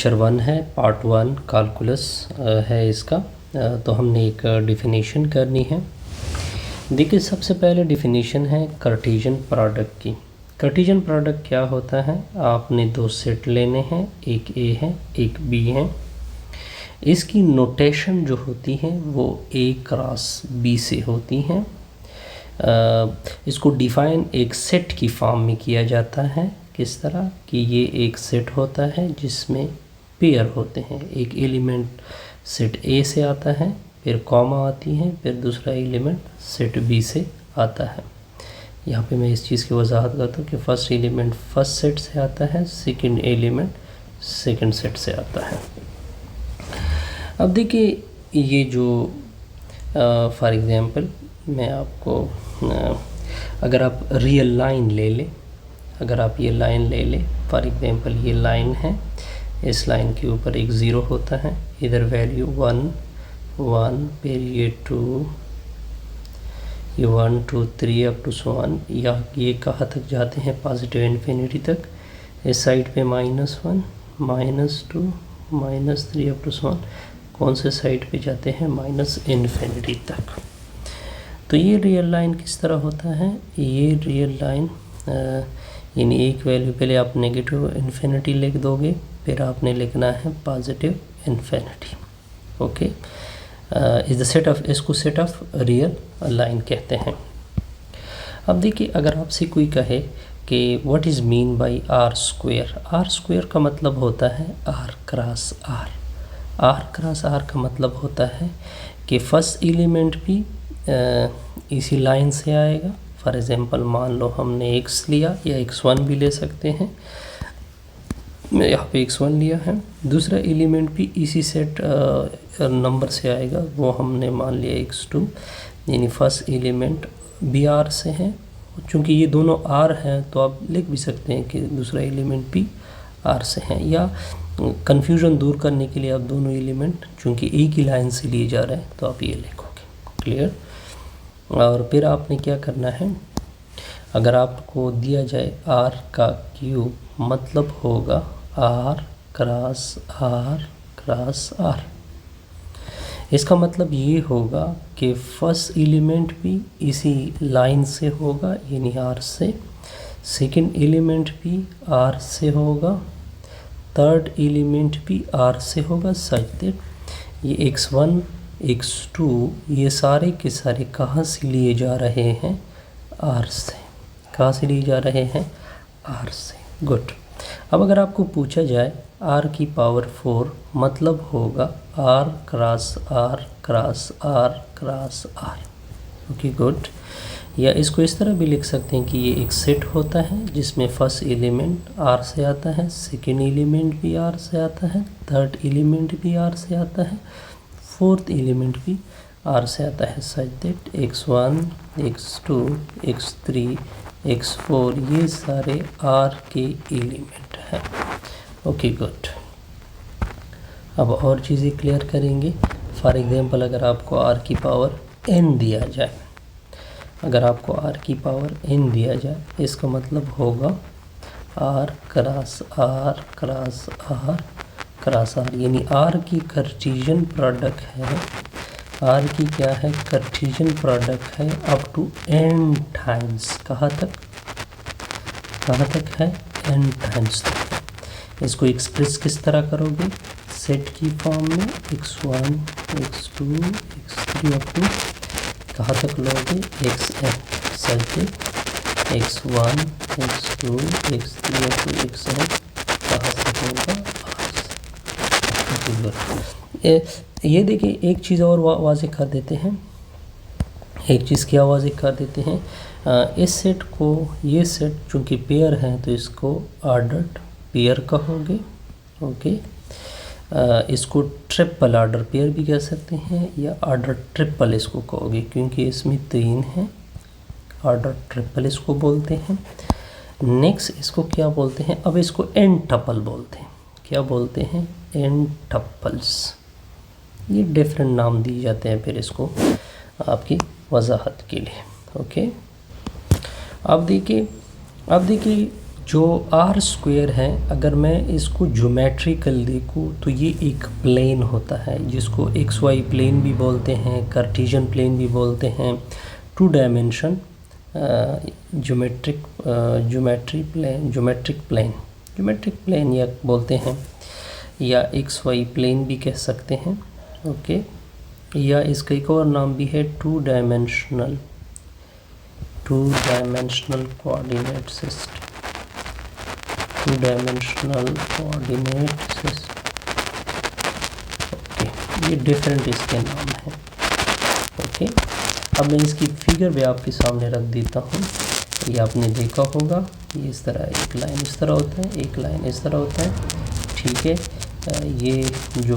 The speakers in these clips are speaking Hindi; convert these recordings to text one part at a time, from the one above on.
लेक्चर 1 है, पार्ट 1 कैलकुलस है इसका। तो हमने एक डिफिनीशन करनी है। देखिए, सबसे पहले डिफिनीशन है कार्टेशियन प्रोडक्ट की। कार्टेशियन प्रोडक्ट क्या होता है? आपने दो सेट लेने हैं, एक ए है एक बी है। इसकी नोटेशन जो होती है वो ए क्रॉस बी से होती है। इसको डिफ़ाइन एक सेट की फॉर्म में किया जाता है। किस तरह कि ये एक सेट होता है जिसमें पेयर होते हैं। एक एलिमेंट सेट ए से आता है, फिर कॉमा आती है, फिर दूसरा एलिमेंट सेट बी से आता है। यहाँ पे मैं इस चीज़ की वजाहत करता हूँ कि फर्स्ट एलिमेंट फर्स्ट सेट से आता है, सेकंड एलिमेंट सेकंड सेट से आता है। अब देखिए, ये जो फॉर एग्ज़ाम्पल मैं आपको अगर आप रियल लाइन ले लें, अगर आप ये लाइन ले लें, फॉर एग्ज़ाम्पल ये लाइन है, इस लाइन के ऊपर एक ज़ीरो होता है, इधर वैल्यू 1 1, फिर ये 2, ये 1 2 3 अप टू सो ऑन। या ये कहाँ तक जाते हैं? पॉजिटिव इन्फिनिटी तक। इस साइड पे -1 -2 -3 अप टू सो ऑन। कौन से साइड पे जाते हैं? -इन्फिनिटी तक। तो ये रियल लाइन किस तरह होता है? ये रियल लाइन यानी एक वैल्यू पहले आप नेगेटिव इन्फिनिटी लिख दोगे, फिर आपने लिखना है positive infinity. Okay, is the set of, इसको सेट ऑफ रियल लाइन कहते हैं। अब देखिए, अगर आपसे कोई कहे कि what is mean by R square. R square का मतलब होता है R cross R. R cross R का मतलब होता है कि फर्स्ट एलिमेंट भी इसी लाइन से आएगा। फॉर एग्ज़ाम्पल मान लो हमने x लिया, या x1 भी ले सकते हैं। मैं यहाँ पे x1 लिया है। दूसरा एलिमेंट भी इसी सेट नंबर से आएगा, वो हमने मान लिया x2। यानी फर्स्ट एलिमेंट भी r से है। चूँकि ये दोनों r हैं तो आप लिख भी सकते हैं कि दूसरा एलिमेंट भी r से है। या कन्फ्यूजन दूर करने के लिए आप दोनों एलिमेंट चूँकि एक ही लाइन से लिए जा रहे हैं तो आप ये लिखोगे। क्लियर? और फिर आपने क्या करना है, अगर आपको दिया जाए r का क्यूब, मतलब होगा r cross r cross r। इसका मतलब ये होगा कि फर्स्ट एलिमेंट भी इसी लाइन से होगा यानी r से, सेकंड एलिमेंट भी r से होगा, थर्ड एलिमेंट भी r से होगा। सच दैट ये x1 x2 ये सारे के सारे कहाँ से लिए जा रहे हैं? r से। कहाँ से लिए जा रहे हैं? r से। गुड। अब अगर आपको पूछा जाए r की पावर 4, मतलब होगा r cross r cross r cross r। Okay, good. या इसको इस तरह भी लिख सकते हैं कि ये एक सेट होता है जिसमें फर्स्ट एलिमेंट r से आता है, सेकेंड एलिमेंट भी r से आता है, थर्ड एलिमेंट भी r से आता है, फोर्थ एलिमेंट भी r से आता है। Such that x1 x2 x3 x4 ये सारे r के एलिमेंट हैं। Okay, good. अब और चीज़ें क्लियर करेंगे। फॉर एग्जांपल अगर आपको r की पावर n दिया जाए, अगर आपको r की पावर n दिया जाए, इसका मतलब होगा r cross r cross r cross r। यानी r की कार्टेशियन प्रोडक्ट है, r की क्या है? कार्टेशियन प्रोडक्ट है अप टू n टाइम्स। कहाँ तक? कहाँ तक है? n टाइम्स तक। इसको एक्सप्रेस किस तरह करोगे? सेट की फॉर्म में x1 x2 x3 up to कहाँ तक लोगे? xn। Such x1 x2 x3 up to xn कहाँ से होगा? ये देखिए, एक चीज़ और वाज़ेह कर देते हैं। एक चीज़ क्या वाज़ेह कर देते हैं? इस सेट को, ये सेट चूँकि पेयर है तो इसको ऑर्डर्ड पेयर कहोगे। ओके, इसको ट्रिपल ऑर्डर पेयर भी कह सकते हैं, या ऑर्डर ट्रिपल इसको कहोगे क्योंकि इसमें 3 हैं। ऑर्डर ट्रिपल इसको बोलते हैं। नेक्स्ट इसको क्या बोलते हैं? अब इसको एन टपल बोलते हैं। क्या बोलते हैं? N tuples. ये डिफरेंट नाम दिए जाते हैं फिर इसको आपकी वजाहत के लिए। ओके, अब देखिए जो आर स्क्वायर है, अगर मैं इसको ज्योमेट्रिकल देखूँ तो ये एक प्लेन होता है जिसको एक्स वाई प्लेन भी बोलते हैं, कार्टेशियन प्लेन भी बोलते हैं, टू डायमेंशन ज्योमेट्रिक प्लेन या बोलते हैं, या एक्स वाई प्लेन भी कह सकते हैं। ओके, या इसका एक और नाम भी है two dimensional coordinate system, two dimensional coordinate system. Okay, ये डिफरेंट इसके नाम हैं। ओके, अब मैं इसकी फिगर भी आपके सामने रख देता हूँ। ये आपने देखा होगा, ये इस तरह एक लाइन इस तरह होता है, एक लाइन इस तरह होता है, ठीक है। ये जो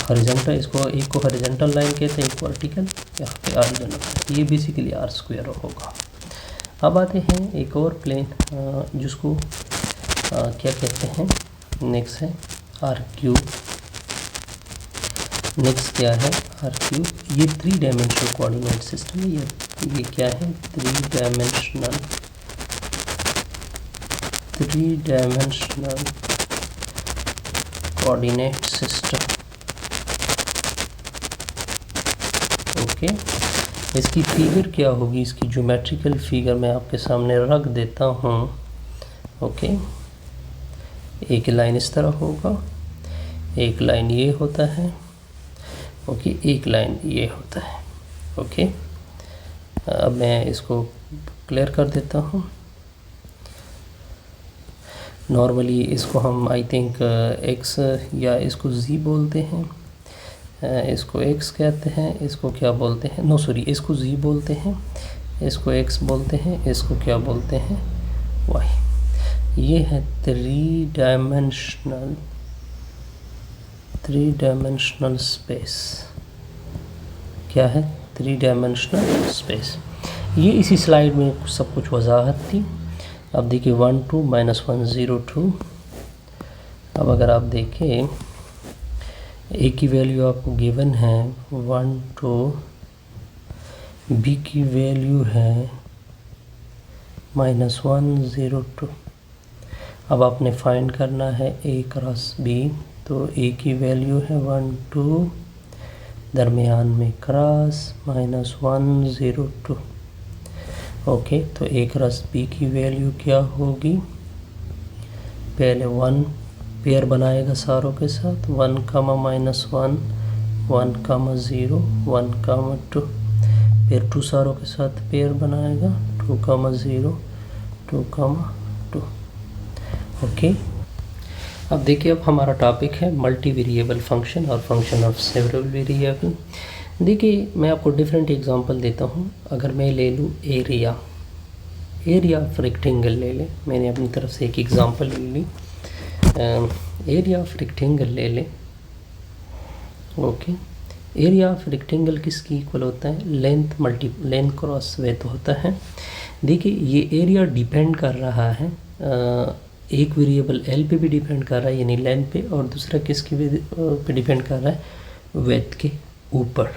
हॉरिजॉन्टल, इसको एक को हॉरिजॉन्टल लाइन कहते हैं, एक वर्टिकल, यहाँ पे ऑरिजिनल, ये बेसिकली आर स्क्वायर होगा। अब आते हैं एक और प्लेन जिसको क्या कहते हैं, नेक्स्ट है आर क्यूब। नेक्स्ट क्या है आर क्यूब, ये 3 डायमेंशनल कोऑर्डिनेट सिस्टम है। ये क्या है, 3 डायमेंशनल कोऑर्डिनेट सिस्टम। ओके, इसकी फिगर क्या होगी, इसकी ज्योमेट्रिकल फिगर मैं आपके सामने रख देता हूँ। ओके, एक लाइन इस तरह होगा, एक लाइन ये होता है, ओके, एक लाइन ये होता है। ओके, अब मैं इसको क्लियर कर देता हूँ। नॉर्मली इसको हम आई थिंक एक्स या इसको जी बोलते हैं, इसको x कहते हैं, इसको क्या बोलते हैं, नो सॉरी, इसको z बोलते हैं, इसको x बोलते हैं, इसको क्या बोलते हैं, y। ये है 3 डायमेंशनल स्पेस। क्या है, 3 डायमेंशनल स्पेस। ये इसी स्लाइड में सब कुछ वजाहत थी। अब देखिए 1 2 -1 0 2। अब अगर आप देखें, ए की वैल्यू आपको गिवन है 1 2, बी की वैल्यू है -1 0 2। अब आपने फाइंड करना है ए क्रॉस बी, तो ए की वैल्यू है 1 2, दरमियान में क्रॉस -1 0 2। ओके, तो ए क्रॉस बी की वैल्यू क्या होगी, पहले 1 पेयर बनाएगा सारों के साथ, 1, -1, 1, 0, 1, 2, फिर 2 सारों के साथ पेयर बनाएगा, 2, 0, 2, 2। ओके, अब देखिए, अब हमारा टॉपिक है मल्टी वेरिएबल फंक्शन और फंक्शन ऑफ सेवरल वेरिएबल। देखिए, मैं आपको डिफरेंट एग्जांपल देता हूँ। अगर मैं ले लूँ एरिया ऑफ रेक्टेंगल ले लें, मैंने अपनी तरफ से एक एग्जांपल ले ली, एरिया ऑफ रेक्टेंगल ले लें। ओके, एरिया ऑफ रेक्टेंगल किसकी इक्वल होता है, लेंथ क्रॉस विड्थ होता है। देखिए, ये एरिया डिपेंड कर रहा है, एक वेरिएबल एल पे भी डिपेंड कर रहा है, यानी लेंथ पे, और दूसरा किसकी पे डिपेंड कर रहा है, विड्थ के ऊपर।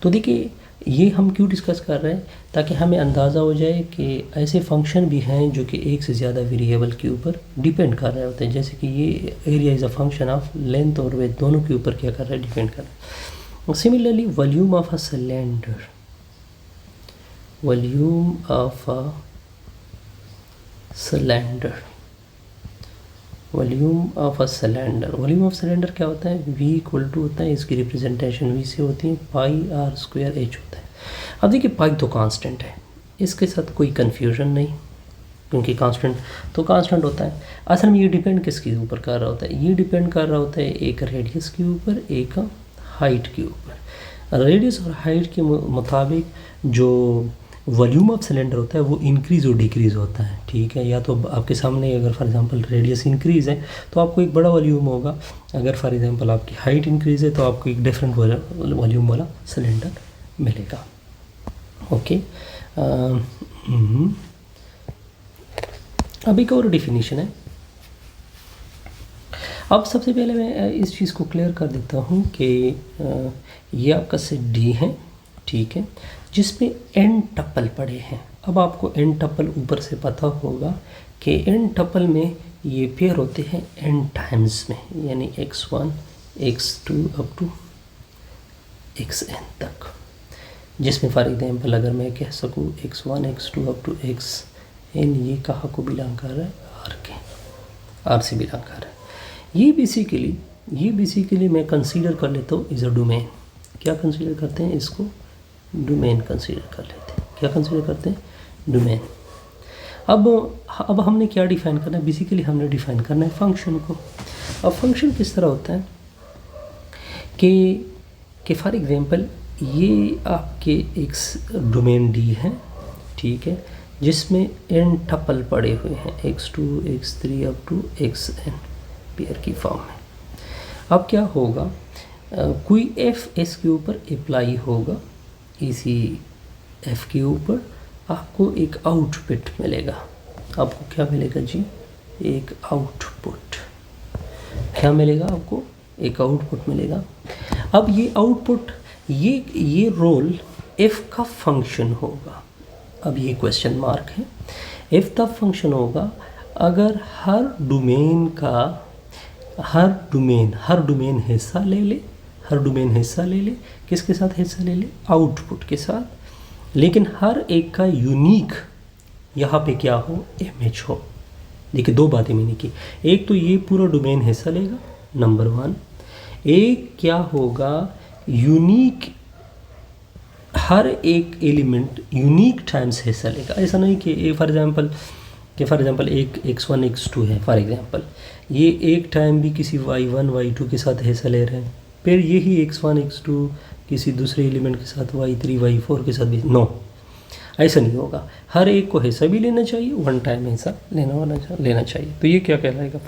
तो देखिए, ये हम क्यों डिस्कस कर रहे हैं, ताकि हमें अंदाज़ा हो जाए कि ऐसे फंक्शन भी हैं जो कि एक से ज़्यादा वेरिएबल के ऊपर डिपेंड कर रहे होते हैं। जैसे कि ये area is a function of length और विड्थ, दोनों के ऊपर क्या कर रहा है, डिपेंड कर रहा है। Similarly volume of a cylinder, volume of cylinder क्या होता है, V इक्वल टू होता है, इसकी रिप्रेजेंटेशन V से होती है, पाई r स्क्वायर h होता है। अब देखिए, पाई तो कांस्टेंट है, इसके साथ कोई कन्फ्यूजन नहीं, क्योंकि कांस्टेंट तो कांस्टेंट होता है। असल में ये डिपेंड किसके ऊपर कर रहा होता है, ये डिपेंड कर रहा होता है एक रेडियस के ऊपर, एक हाइट के ऊपर। रेडियस और हाइट के मुताबिक जो वॉल्यूम ऑफ सिलेंडर होता है वो इंक्रीज़ और डिक्रीज़ होता है, ठीक है। या तो आपके सामने अगर फॉर एग्जांपल रेडियस इंक्रीज़ है तो आपको एक बड़ा वॉल्यूम होगा, अगर फॉर एग्जांपल आपकी हाइट इंक्रीज़ है तो आपको एक डिफरेंट वॉल्यूम वाला सिलेंडर मिलेगा। ओके, अब एक और डेफिनेशन है। अब सबसे पहले मैं इस चीज़ को क्लियर कर देता हूँ कि ये आपका सेट डी है, ठीक है, जिसमें n टप्पल पड़े हैं। अब आपको n टपल ऊपर से पता होगा कि n टपल में ये पेयर होते हैं n टाइम्स में, यानी x1 x2 up to xn तक, जिसमें फॉर एग्जाम्पल अगर मैं कह सकूँ x1 x2 up to xn, ये कहाँ को बिलोंग कर रहा है, R से बिलोंग कर रहा है। ये बेसिकली मैं कंसीडर कर लेता हूँ इज़ अ डोमेन। क्या कंसीडर करते हैं इसको, डोमेन कंसीडर कर लेते हैं। क्या कंसीडर करते हैं, डोमेन। अब हमने क्या डिफ़ाइन करना है, बेसिकली हमने डिफ़ाइन करना है फंक्शन को। अब फंक्शन किस तरह होता है कि फॉर एग्जांपल ये आपके एक डोमेन डी है, ठीक है, जिसमें n टपल पड़े हुए हैं x2 x3 up to xn pair की फॉर्म में। अब क्या होगा, कोई f s के ऊपर अप्लाई होगा, इसी f के ऊपर आपको एक आउटपुट मिलेगा। आपको क्या मिलेगा जी, एक आउटपुट। क्या मिलेगा आपको, एक आउटपुट मिलेगा। अब ये आउटपुट ये रोल f का फंक्शन होगा। अब ये क्वेश्चन मार्क है। f तब फंक्शन होगा अगर हर डोमेन हिस्सा ले ले, किसके साथ हिस्सा ले ले, आउटपुट के साथ, लेकिन हर एक का यूनिक यहाँ पे क्या हो, इमेज हो। देखिए दो बातें मैंने की, एक तो ये पूरा डोमेन हिस्सा लेगा, नंबर 1। एक क्या होगा, यूनिक, हर एक एलिमेंट यूनिक टाइम्स हिस्सा लेगा। ऐसा नहीं कि फॉर एग्जांपल एक x1 x2 है, फॉर एग्जांपल ये एक टाइम भी किसी y1 y2 के साथ हिस्सा ले रहे हैं, फिर यही x1 x2 किसी दूसरे एलिमेंट के साथ y3 y4 के साथ भी, नो, ऐसा नहीं होगा। हर एक को हिस्सा भी लेना चाहिए, वन टाइम हिस्सा लेना चाहिए। तो ये क्या कहलाएगा।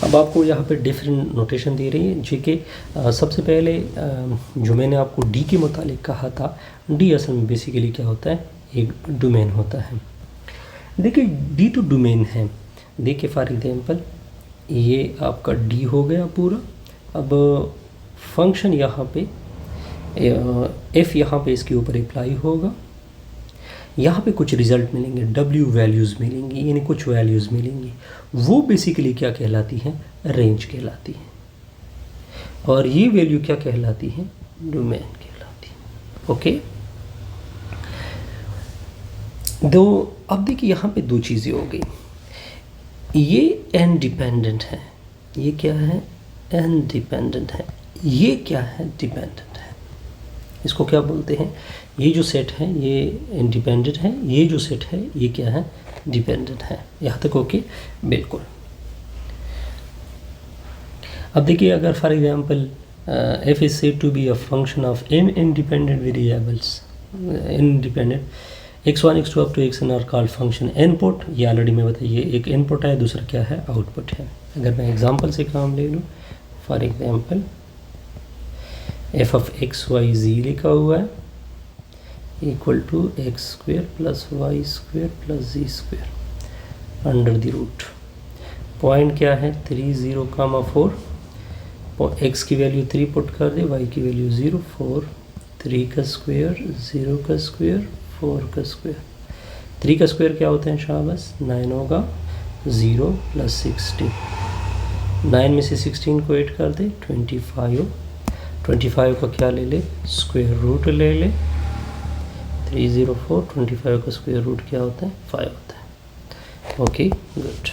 अब आपको यहाँ पे डिफरेंट नोटेशन दे रही है, जी कि सबसे पहले जो मैंने आपको डी के मुतालिक कहा था, डी असल में बेसिकली क्या होता है, एक डोमेन होता है। देखिए डी तो डोमेन है। देखिए फॉर एग्जांपल ये आपका डी हो गया पूरा। अब फंक्शन यहाँ पे एफ यहाँ पे इसके ऊपर अप्लाई होगा, यहाँ पे कुछ रिज़ल्ट मिलेंगे, w वैल्यूज़ मिलेंगी, यानी कुछ वैल्यूज़ मिलेंगी। वो बेसिकली क्या कहलाती हैं, रेंज कहलाती हैं। और ये वैल्यू क्या कहलाती हैं, डोमेन कहलाती है। ओके, अब देखिए यहाँ पे दो चीज़ें हो गई। ये n डिपेंडेंट है, ये क्या है, n डिपेंडेंट है। ये क्या है, डिपेंडेंट है। इसको क्या बोलते हैं, ये जो सेट है ये इंडिपेंडेंट है, ये जो सेट है ये क्या है, डिपेंडेंट है। यहाँ तक ओके, बिल्कुल। अब देखिए अगर for example f is said to be a function of n independent variables, independent x1 x2 up to xn are called function input। ये ऑलरेडी मैं बताइए, एक इनपुट है, दूसरा क्या है, आउटपुट है। अगर मैं एग्जांपल से काम ले लूँ, for example f of x y z लिखा हुआ है equal to X square plus Y square plus Z square under the root. Point क्या है, 3 0 4। एक्स की वैल्यू 3 पुट कर दे, वाई की वैल्यू 0 4, 3 का स्क्वेयर 0 का स्क्वेयर 4 का स्क्वेयर। 3 का स्क्वेयर क्या होता है शाबाश, 9 होगा, 0 प्लस 16, 9 में से 16 को ऐड कर दे, 25 का क्या ले ले, स्क्वेयर रूट ले ले। 304, 25 का स्क्वायर रूट क्या होता है, 5 होता है। Okay good.